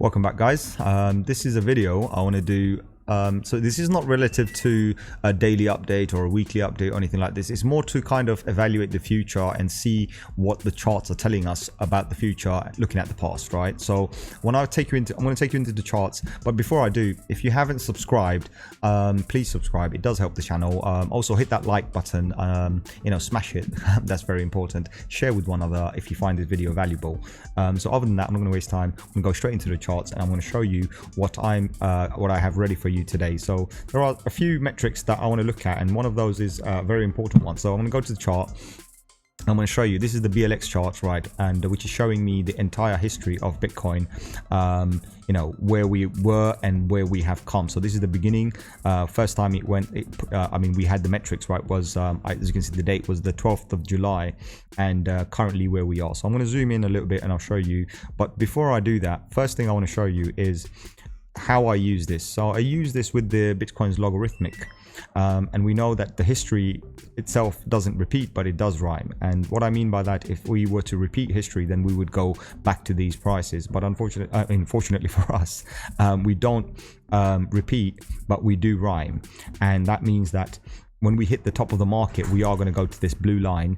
Welcome back, guys. This is a video I want to do. So this is not relative to a daily update or a weekly update or anything like this. It's more to kind of evaluate the future and see what the charts are telling us about the future, looking at the past, right? So when I'm going to take you into the charts. But before I do, if you haven't subscribed, please subscribe. It does help the channel. Also hit that like button, smash it. That's very important. Share with one another if you find this video valuable. So other than that, I'm not going to waste time. I'm going to go straight into the charts and I'm going to show you what I have ready for you today. So there are a few metrics that I want to look at, and one of those is a very important one. So I'm going to go to the chart. I'm going to show you, this is the BLX chart, right, and which is showing me the entire history of Bitcoin, where we were and where we have come. So this is the beginning. First time it went, we had the metrics, right, was as you can see, the date was the 12th of July, and currently where we are. So I'm going to zoom in a little bit and I'll show you. But before I do that, first thing I want to show you is how I use this. So I use this with the Bitcoin's logarithmic, and we know that the history itself doesn't repeat, but it does rhyme. And what I mean by that, if we were to repeat history, then we would go back to these prices. But unfortunately for us, we don't repeat, but we do rhyme. And that means that when we hit the top of the market, we are going to go to this blue line.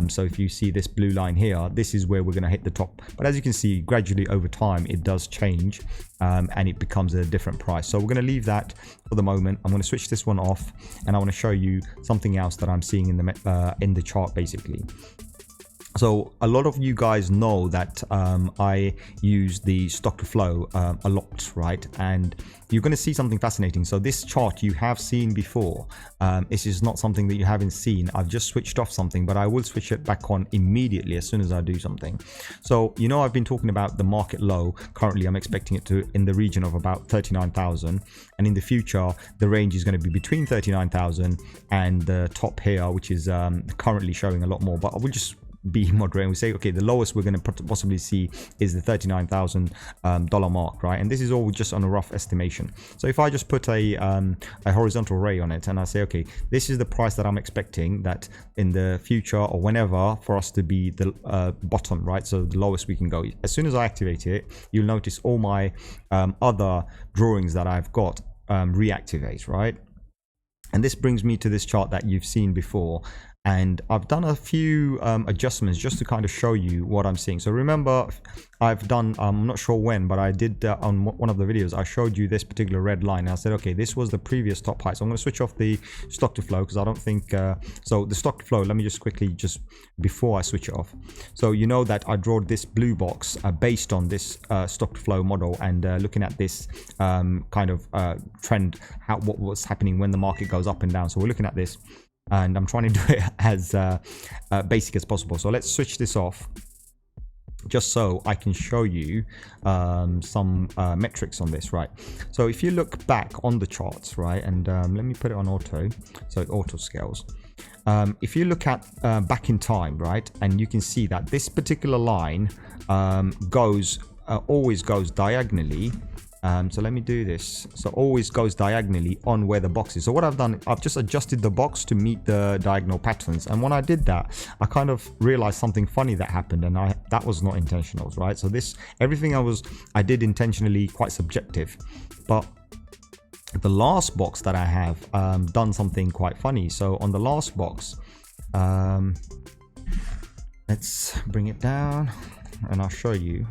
So if you see this blue line here, this is where we're going to hit the top. But as you can see, gradually over time, it does change and it becomes a different price. So we're going to leave that for the moment. I'm going to switch this one off and I want to show you something else that I'm seeing in the chart basically. So a lot of you guys know that I use the stock to flow a lot, right? And you're going to see something fascinating. So this chart you have seen before. This is not something that you haven't seen. I've just switched off something, but I will switch it back on immediately as soon as I do something. So, I've been talking about the market low. Currently, I'm expecting it to in the region of about 39,000. And in the future, the range is going to be between 39,000 and the top here, which is currently showing a lot more. But I will just be moderate and we say, okay, the lowest we're going to possibly see is the $39,000 mark, right? And this is all just on a rough estimation. So if I just put a horizontal array on it and I say, okay, this is the price that I'm expecting that in the future or whenever for us to be the bottom, right? So the lowest we can go. As soon as I activate it, you'll notice all my other drawings that I've got reactivate, right? And this brings me to this chart that you've seen before. And I've done a few adjustments just to kind of show you what I'm seeing. So remember, I've done, I'm not sure when, but I did on one of the videos, I showed you this particular red line. And I said, okay, this was the previous top high. So I'm going to switch off the stock to flow because I don't think, so the stock to flow, let me just quickly, before I switch it off. So you know that I draw this blue box based on this stock to flow model and looking at this kind of trend, what was happening when the market goes up and down. So we're looking at this. And I'm trying to do it as basic as possible. So let's switch this off just so I can show you some metrics on this, right? So if you look back on the charts, right, and let me put it on auto, so it auto scales. If you look at back in time, right, and you can see that this particular line always goes diagonally. So let me do this. So always goes diagonally on where the box is. So what I've done, I've just adjusted the box to meet the diagonal patterns. And when I did that, I kind of realized something funny that happened, and that was not intentional, right? So everything I did intentionally quite subjective, but the last box that I have done something quite funny. So on the last box, let's bring it down and I'll show you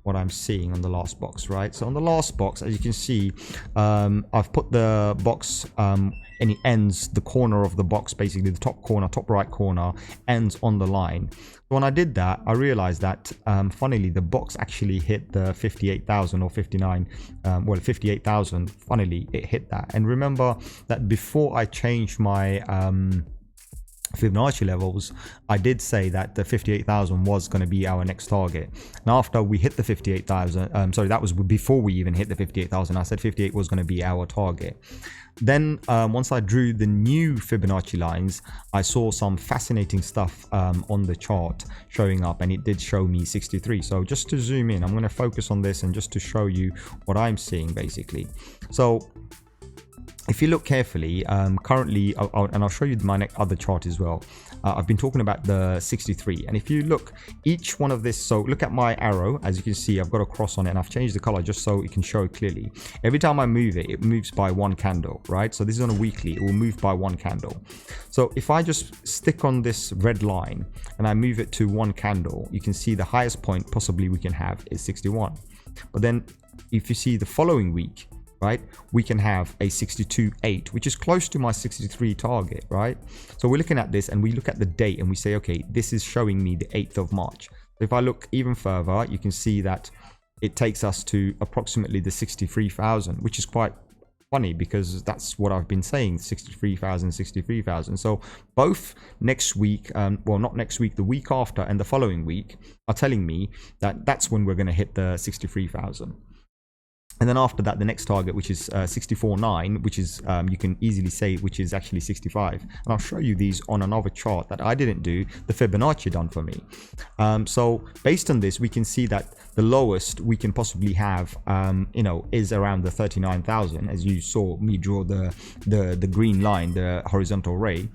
what I'm seeing on the last box, right? So on the last box, as you can see, I've put the box and it ends the corner of the box, basically the top right corner ends on the line. When I did that, I realized that funnily the box actually hit the 58,000 or 58,000. Funnily it hit that. And remember that before I changed my Fibonacci levels, I did say that the 58,000 was going to be our next target. And after we hit the 58,000, sorry, that was before we even hit the 58,000. I said 58 was going to be our target. Then once I drew the new Fibonacci lines, I saw some fascinating stuff on the chart showing up, and it did show me 63. So just to zoom in, I'm going to focus on this and just to show you what I'm seeing basically. So if you look carefully, currently, and I'll show you my other chart as well. I've been talking about the 63. And if you look, each one of this, so look at my arrow. As you can see, I've got a cross on it, and I've changed the color just so it can show it clearly. Every time I move it, it moves by one candle, right? So this is on a weekly, it will move by one candle. So if I just stick on this red line and I move it to one candle, you can see the highest point possibly we can have is 61. But then if you see the following week, right, we can have a 62.8, which is close to my 63 target, right? So we're looking at this and we look at the date and we say, okay, this is showing me the 8th of March. So if I look even further, you can see that it takes us to approximately the 63,000, which is quite funny because that's what I've been saying, 63,000, 63,000. So both next week, well, not next week, the week after and the following week are telling me that that's when we're going to hit the 63,000. And then after that, the next target, which is 64.9, which is, you can easily say, which is actually 65. And I'll show you these on another chart that I didn't do, the Fibonacci done for me. So based on this, we can see that the lowest we can possibly have, you know, is around the 39,000, as you saw me draw the green line, the horizontal ray.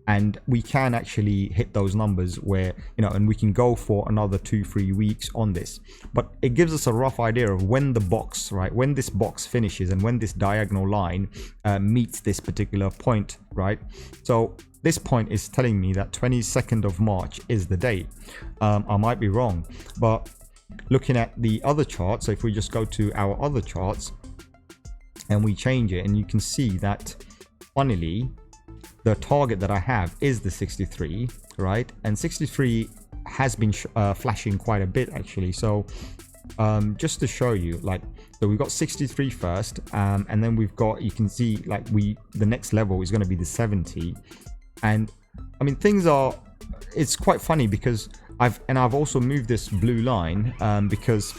And we can actually hit those numbers where, you know, and we can go for another 2-3 weeks on this. But it gives us a rough idea of when the box, right, when this box finishes and when this diagonal line meets this particular point, right? So this point is telling me that 22nd of March is the date. I might be wrong, but looking at the other chart, so if we just go to our other charts and we change it, and you can see that funnily the target that I have is the 63, right? And 63 has been flashing quite a bit actually. So just to show you, like, so we've got 63 first, and then we've got, you can see like the next level is going to be the 70. And I mean, things are, it's quite funny because I've also moved this blue line because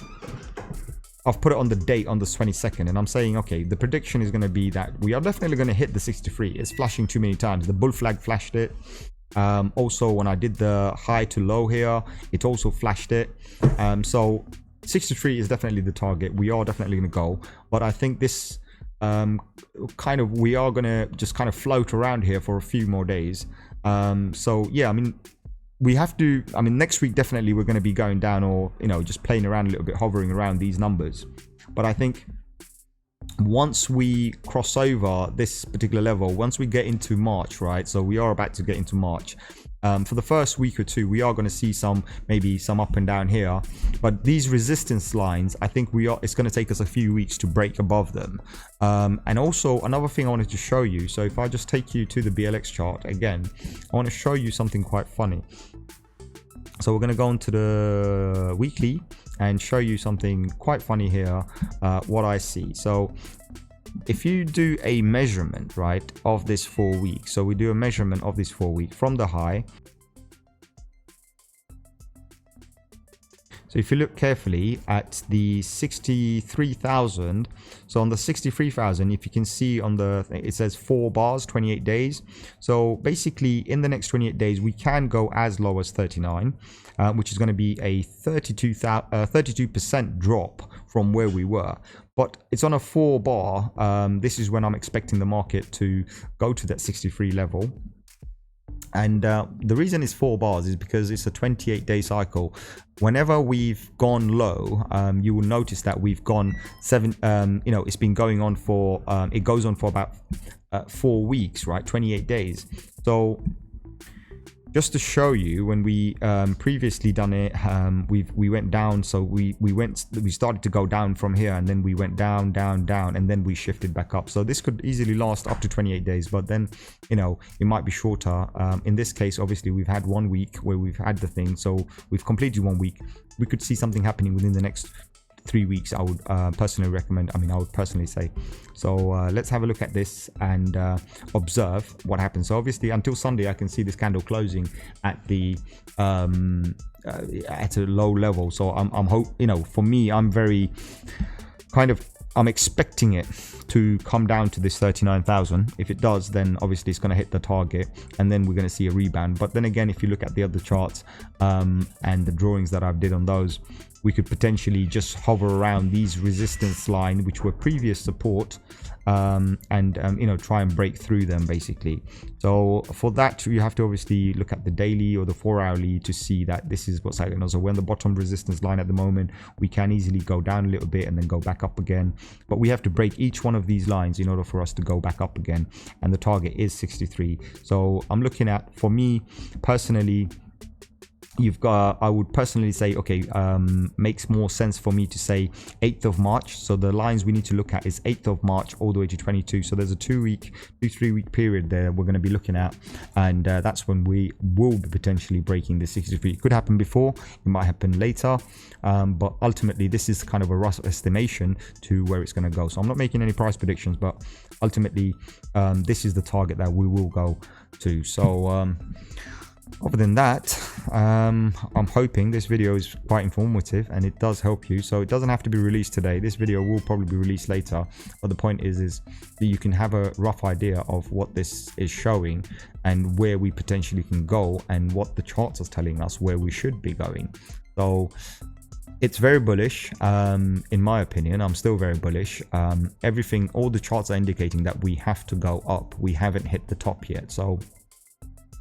I've put it on the date on the 22nd, and I'm saying, okay, the prediction is going to be that we are definitely going to hit the 63. It's flashing too many times. The bull flag flashed it. Also, when I did the high to low here, it also flashed it. So 63 is definitely the target. We are definitely going to go. But I think this we are going to just kind of float around here for a few more days. So yeah, I mean, we have to, I mean, next week definitely we're going to be going down, or, you know, just playing around a little bit, hovering around these numbers. But I think once we cross over this particular level, once we get into March, right, so we are about to get into March, for the first week or two we are going to see maybe some up and down here, but these resistance lines, I think it's going to take us a few weeks to break above them. And also another thing I wanted to show you, so if I just take you to the BLX chart again, I want to show you something quite funny. So we're going to go into the weekly and show you something quite funny here, what I see. So if you do a measurement, right, of this 4 weeks, so we do a measurement of this 4 week from the high. So if you look carefully at the 63,000, so on the 63,000, if you can see on the, it says 4 bars, 28 days. So basically in the next 28 days, we can go as low as 39, which is going to be a 32% drop from where we were. But it's on a 4 bar. This is when I'm expecting the market to go to that 63 level. And the reason it's 4 bars is because it's a 28-day cycle. Whenever we've gone low, you will notice that we've gone 7, you know, it's been going on for, it goes on for about 4 weeks, right? 28 days. So just to show you, when we previously done it, we went down. So we started to go down from here, and then we went down, down, down, and then we shifted back up. So this could easily last up to 28 days, but then, you know, it might be shorter. In this case, obviously, we've had 1 week where we've had the thing. So we've completed 1 week. We could see something happening within the next 3 weeks. I would personally recommend, I would personally say. So let's have a look at this and observe what happens. So obviously until Sunday, I can see this candle closing at the at a low level. So you know, for me, I'm very I'm expecting it to come down to this 39,000. If it does, then obviously it's going to hit the target, and then we're going to see a rebound. But then again, if you look at the other charts and the drawings that I've did on those, we could potentially just hover around these resistance line, which were previous support, and you know, try and break through them basically. So for that, you have to obviously look at the daily or the 4-hourly to see that this is what's happening. So we're on the bottom resistance line at the moment. We can easily go down a little bit and then go back up again, but we have to break each one of these lines in order for us to go back up again, and the target is 63. So I'm looking at, for me personally, you've got, I would personally say, okay, makes more sense for me to say 8th of March. So the lines we need to look at is 8th of March all the way to 22. So there's a 2-3 week period there we're going to be looking at, and that's when we will be potentially breaking the 63. It could happen before, it might happen later, but ultimately this is kind of a rough estimation to where it's going to go. So I'm not making any price predictions, but ultimately this is the target that we will go to. So other than that, I'm hoping this video is quite informative and it does help you. So it doesn't have to be released today. This video will probably be released later, but the point is that you can have a rough idea of what this is showing and where we potentially can go, and what the charts are telling us where we should be going. So it's very bullish, in my opinion. I'm still very bullish. Everything, all the charts are indicating that we have to go up. We haven't hit the top yet, so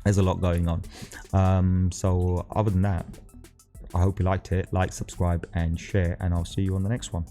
there's a lot going on. So other than that, I hope you liked it. Like, subscribe and share, and I'll see you on the next one.